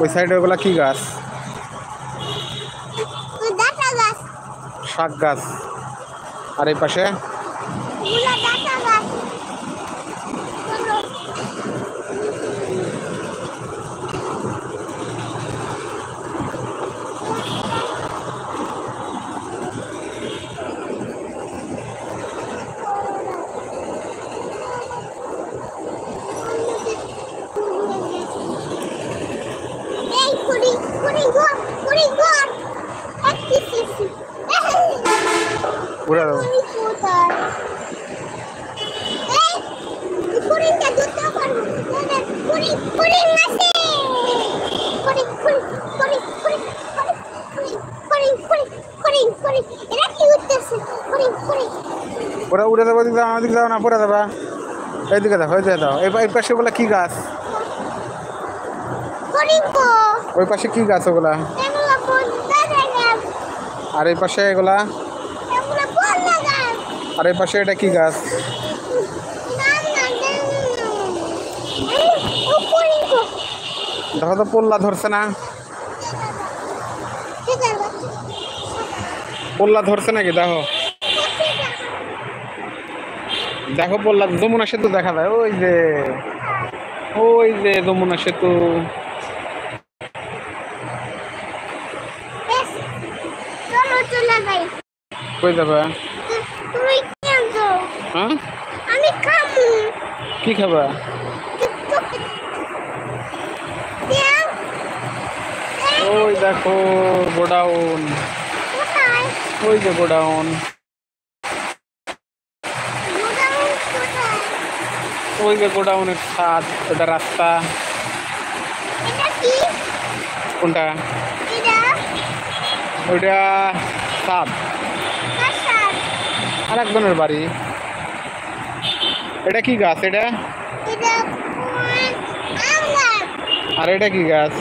ওই সাইডে ওগুলা কি গাছ? শাক গাছ। আর এই পাশে উড়ে দাও। ওরা উড়ে দেবো, দিকে যাও, আমাদিকে যাও না, পড়ে দেবা। এইদিকে দাও, হয়ে যায় দাও। এই পাশে ওগুলা কি গাছ? ওই পাশে কি গাছ ওগুলা? আর এই পাশে এগুলা? আর এই পাশে এটা কি গাছ? দেখো তো পোল্লা ধরছে না? পোল্লা ধরছে নাকি? দেখো দেখো পোল্লা। যমুনা সেতু দেখা যায়, ওই যে যমুনা সেতু। কই যাবা? হ্যাঁ, কি খাবা? ওই দেখো গোডাউন, ওই যে গোডাউন, ওই যে গোডাউনের ছাদ। ওটা রাস্তা। কোনটা? ওইটা ছাদ, আর একজনের বাড়ি। এটা কি গাছ? এটা আর এটা কি গাছ?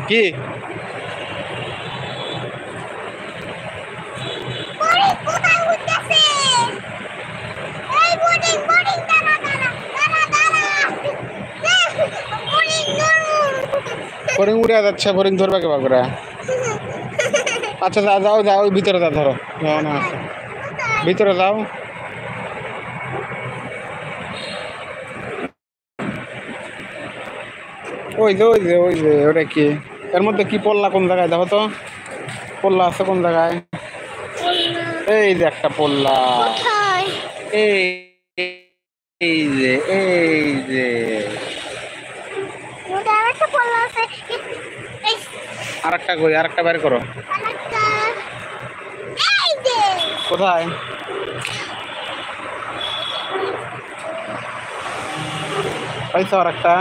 কি? ফরিং উড়ে যাচ্ছে, ফরিং ধরবে কে করে? আচ্ছা যাও যাও, ওই ভিতরে যাও, ধরো যাও না, ভিতরে যাও। ওই যে ওটা কি? এর মধ্যে কি পল্লা? কোন জায়গায় দেখো তো, পল্লা আছে কোন জায়গায়? এই যে একটা পল্লা, এই যে আর একটা কই? আর একটা বের করো। কোথায়? পাইছো আর একটা?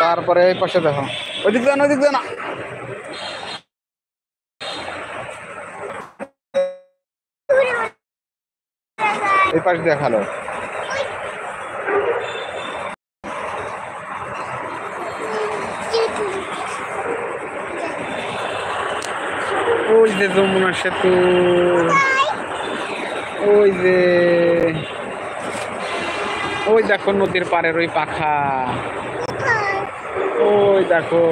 তারপরে এই পাশে দেখো, ওইদিক যাও না, ওইদিক যাও না। এই পাশ দেখালো। ওই যে যমুনা সেতু, ওই যে ওই দেখো নদীর পাড়ের ওই পাখা, ওই দেখো।